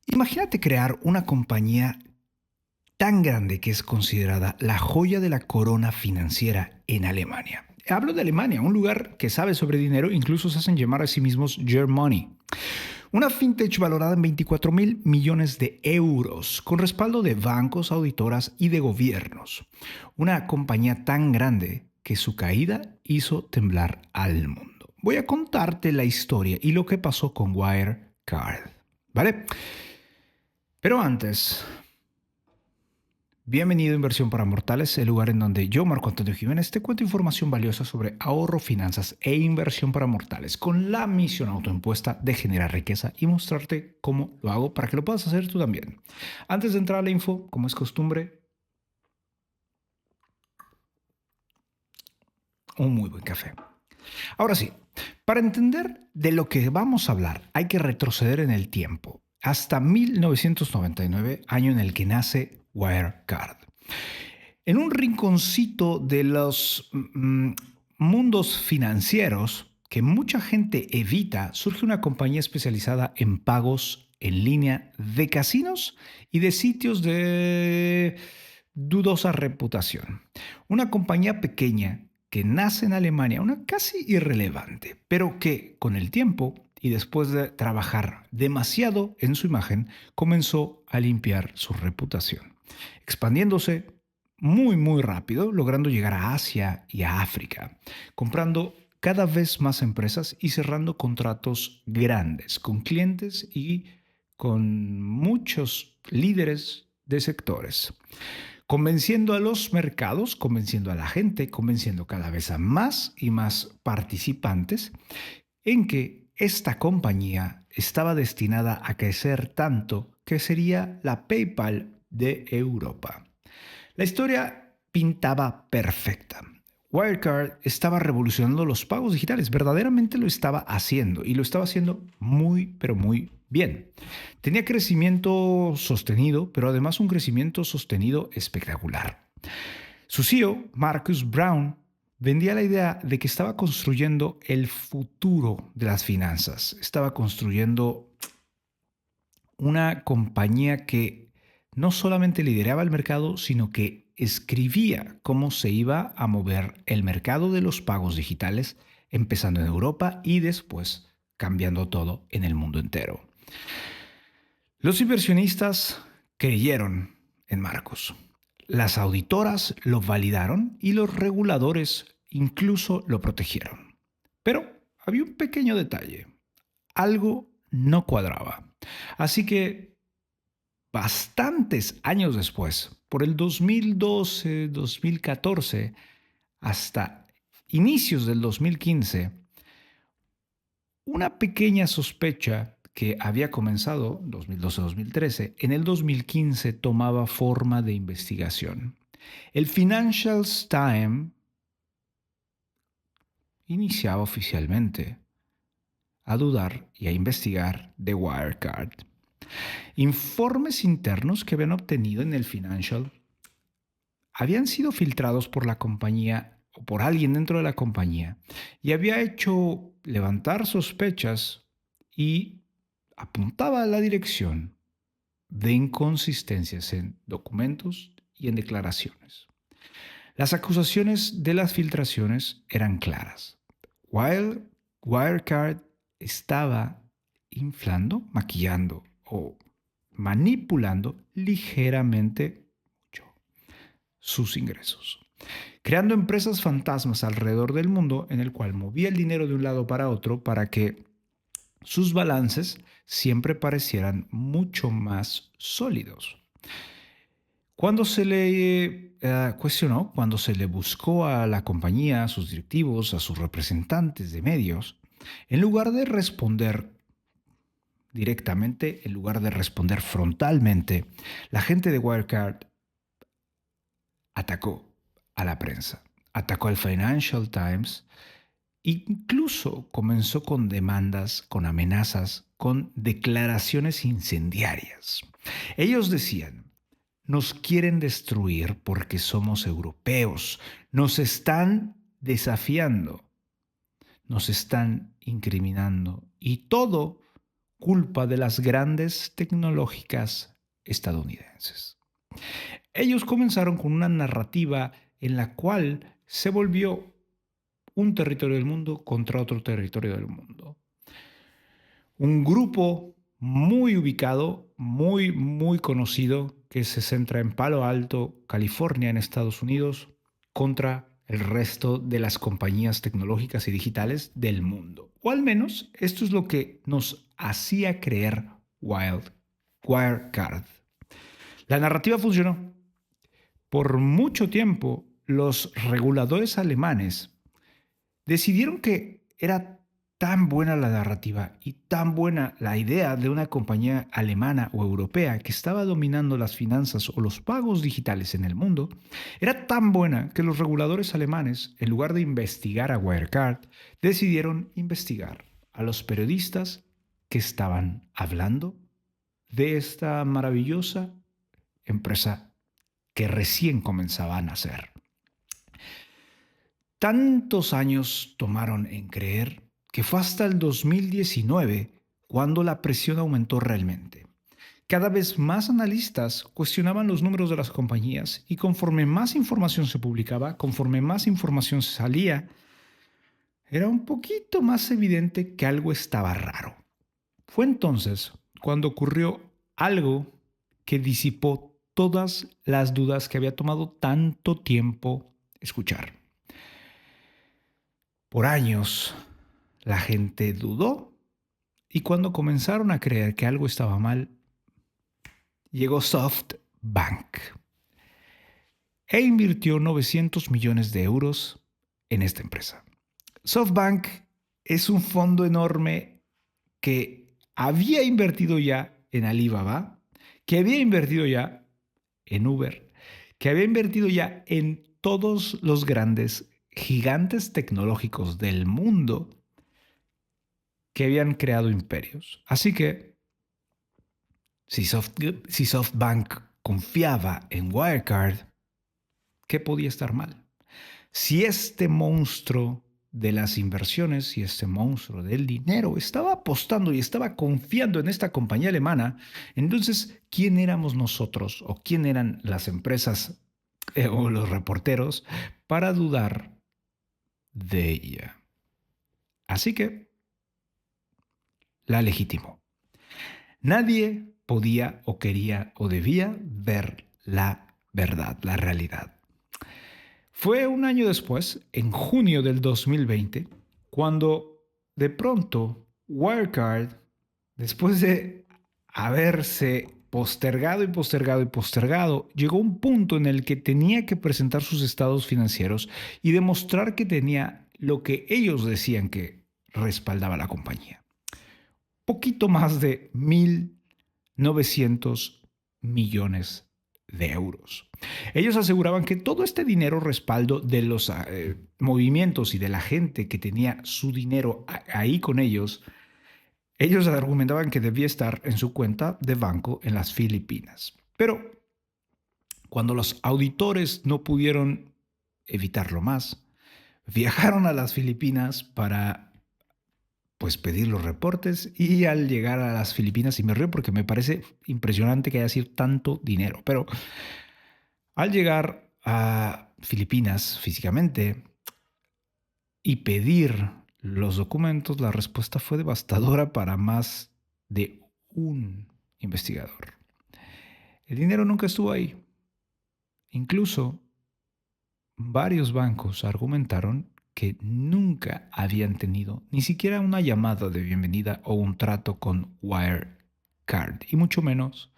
Imagínate crear una compañía tan grande que es considerada la joya de la corona financiera en Alemania. Hablo de Alemania, un lugar que sabe sobre dinero, incluso se hacen llamar a sí mismos Germany. Una fintech valorada en 24.000 millones de euros, con respaldo de bancos, auditoras y de gobiernos. Una compañía tan grande que su caída hizo temblar al mundo. Voy a contarte la historia y lo que pasó con Wirecard, ¿vale? Pero antes, bienvenido a Inversión para Mortales, el lugar en donde yo, Marco Antonio Jiménez, te cuento información valiosa sobre ahorro, finanzas e inversión para mortales, con la misión autoimpuesta de generar riqueza y mostrarte cómo lo hago para que lo puedas hacer tú también. Antes de entrar a la info, como es costumbre, un muy buen café. Ahora sí, para entender de lo que vamos a hablar, hay que retroceder en el tiempo, hasta 1999, año en el que nace Wirecard. En un rinconcito de los mundos financieros que mucha gente evita, surge una compañía especializada en pagos en línea de casinos y de sitios de dudosa reputación. Una compañía pequeña que nace en Alemania, una casi irrelevante, pero que con el tiempo y después de trabajar demasiado en su imagen, comenzó a limpiar su reputación, expandiéndose muy rápido, logrando llegar a Asia y a África, comprando cada vez más empresas y cerrando contratos grandes con clientes y con muchos líderes de sectores, convenciendo a los mercados, convenciendo a la gente, convenciendo cada vez a más y más participantes en que esta compañía estaba destinada a crecer tanto que sería la PayPal de Europa. La historia pintaba perfecta. Wirecard estaba revolucionando los pagos digitales, verdaderamente lo estaba haciendo y lo estaba haciendo muy, pero muy bien. Tenía crecimiento sostenido, pero además un crecimiento sostenido espectacular. Su CEO, Marcus Brown, vendía la idea de que estaba construyendo el futuro de las finanzas, estaba construyendo una compañía que no solamente lideraba el mercado, sino que escribía cómo se iba a mover el mercado de los pagos digitales, empezando en Europa y después cambiando todo en el mundo entero. Los inversionistas creyeron en Marcos. Las auditoras lo validaron y los reguladores incluso lo protegieron. Pero había un pequeño detalle. Algo no cuadraba. Así que bastantes años después, por el 2012, 2014, hasta inicios del 2015, una pequeña sospecha que había comenzado 2012-2013, en el 2015 tomaba forma de investigación. El Financial Times iniciaba oficialmente a dudar y a investigar de Wirecard. Informes internos que habían obtenido en el Financial habían sido filtrados por la compañía o por alguien dentro de la compañía y había hecho levantar sospechas y apuntaba a la dirección de inconsistencias en documentos y en declaraciones. Las acusaciones de las filtraciones eran claras. Wirecard estaba inflando, maquillando o manipulando ligeramente sus ingresos, creando empresas fantasmas alrededor del mundo en el cual movía el dinero de un lado para otro para que sus balances siempre parecieran mucho más sólidos. Cuando se le cuestionó, cuando se le buscó a la compañía, a sus directivos, a sus representantes de medios, en lugar de responder directamente, en lugar de responder frontalmente, la gente de Wirecard atacó a la prensa, atacó al Financial Times, incluso comenzó con demandas, con amenazas, con declaraciones incendiarias. Ellos decían: nos quieren destruir porque somos europeos, nos están desafiando, nos están incriminando y todo culpa de las grandes tecnológicas estadounidenses. Ellos comenzaron con una narrativa en la cual se volvió un territorio del mundo contra otro territorio del mundo. Un grupo muy ubicado, muy conocido, que se centra en Palo Alto, California, en Estados Unidos, contra el resto de las compañías tecnológicas y digitales del mundo. O al menos esto es lo que nos hacía creer Wirecard. La narrativa funcionó. Por mucho tiempo, los reguladores alemanes decidieron que era tan buena la narrativa y tan buena la idea de una compañía alemana o europea que estaba dominando las finanzas o los pagos digitales en el mundo, era tan buena que los reguladores alemanes, en lugar de investigar a Wirecard, decidieron investigar a los periodistas que estaban hablando de esta maravillosa empresa que recién comenzaba a nacer. Tantos años tomaron en creer que fue hasta el 2019 cuando la presión aumentó realmente. Cada vez más analistas cuestionaban los números de las compañías y conforme más información se publicaba, conforme más información se salía, era un poquito más evidente que algo estaba raro. Fue entonces cuando ocurrió algo que disipó todas las dudas que había tomado tanto tiempo escuchar. Por años, la gente dudó y cuando comenzaron a creer que algo estaba mal, llegó SoftBank e invirtió 900 millones de euros en esta empresa. SoftBank es un fondo enorme que había invertido ya en Alibaba, que había invertido ya en Uber, que había invertido ya en todos los grandes gigantes tecnológicos del mundo que habían creado imperios. Así que, si SoftBank confiaba en Wirecard, ¿qué podía estar mal? Si este monstruo de las inversiones, si este monstruo del dinero estaba apostando y estaba confiando en esta compañía alemana, entonces, ¿quién éramos nosotros o quién eran las empresas o los reporteros para dudar de ella? Así que la legitimó. Nadie podía o quería o debía ver la verdad, la realidad. Fue un año después, en junio del 2020, cuando de pronto Wirecard, después de haberse postergado y postergado y postergado, llegó a un punto en el que tenía que presentar sus estados financieros y demostrar que tenía lo que ellos decían que respaldaba la compañía. Poquito más de 1.900 millones de euros. Ellos aseguraban que todo este dinero respaldo de los movimientos y de la gente que tenía su dinero ahí con ellos argumentaban que debía estar en su cuenta de banco en las Filipinas. Pero cuando los auditores no pudieron evitarlo más, viajaron a las Filipinas para pedir los reportes y al llegar a las Filipinas, y me río porque me parece impresionante que haya sido tanto dinero, pero al llegar a Filipinas físicamente y pedir los documentos, la respuesta fue devastadora para más de un investigador. El dinero nunca estuvo ahí. Incluso varios bancos argumentaron que nunca habían tenido ni siquiera una llamada de bienvenida o un trato con Wirecard, y mucho menos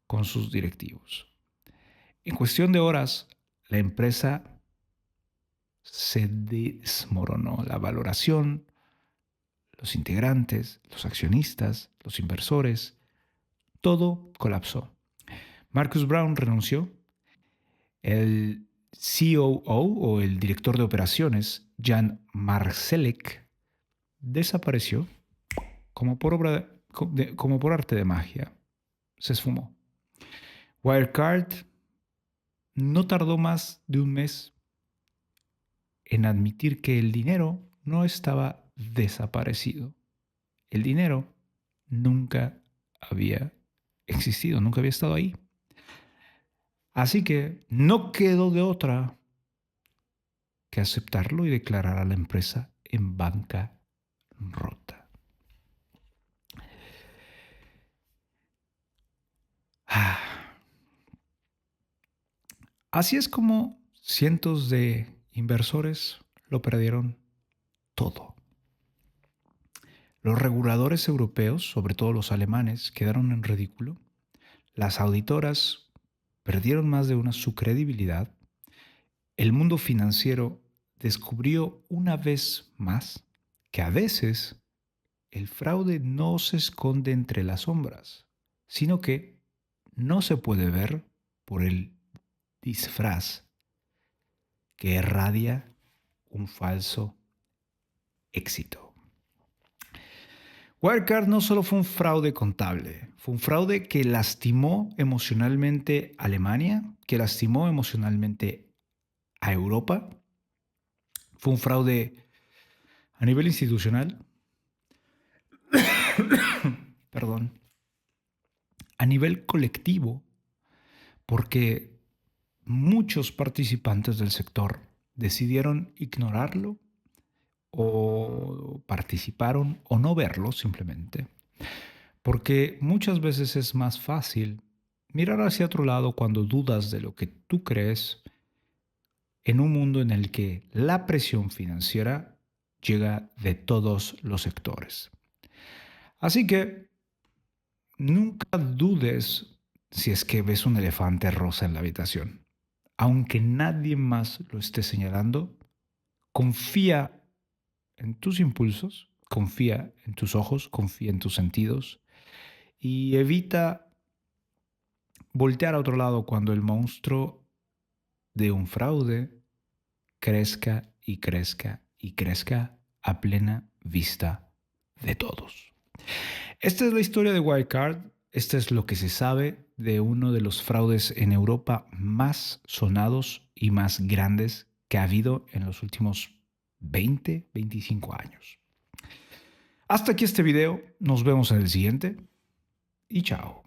con sus directivos. En cuestión de horas, la empresa se desmoronó. La valoración, los integrantes, los accionistas, los inversores, todo colapsó. Marcus Brown renunció. El COO o el director de operaciones, Jan Marsalek, desapareció como por arte de magia. Se esfumó. Wirecard no tardó más de un mes en admitir que el dinero no estaba desaparecido. El dinero nunca había existido, nunca había estado ahí. Así que no quedó de otra que aceptarlo y declarar a la empresa en bancarrota. Así es como cientos de inversores lo perdieron todo. Los reguladores europeos, sobre todo los alemanes, quedaron en ridículo. Las auditoras perdieron más de una su credibilidad. El mundo financiero descubrió una vez más que a veces el fraude no se esconde entre las sombras, sino que no se puede ver por el disfraz que irradia un falso éxito. Wirecard no solo fue un fraude contable, fue un fraude que lastimó emocionalmente a Alemania, que lastimó emocionalmente a Europa. Fue un fraude a nivel institucional, perdón, a nivel colectivo, porque muchos participantes del sector decidieron ignorarlo o participaron o no verlo simplemente. Porque muchas veces es más fácil mirar hacia otro lado cuando dudas de lo que tú crees en un mundo en el que la presión financiera llega de todos los sectores. Así que nunca dudes si es que ves un elefante rosa en la habitación. Aunque nadie más lo esté señalando, confía en tus impulsos, confía en tus ojos, confía en tus sentidos y evita voltear a otro lado cuando el monstruo de un fraude crezca y crezca y crezca a plena vista de todos. Esta es la historia de Wirecard. Esta es lo que se sabe de uno de los fraudes en Europa más sonados y más grandes que ha habido en los últimos 20, 25 años. Hasta aquí este video. Nos vemos en el siguiente y chao.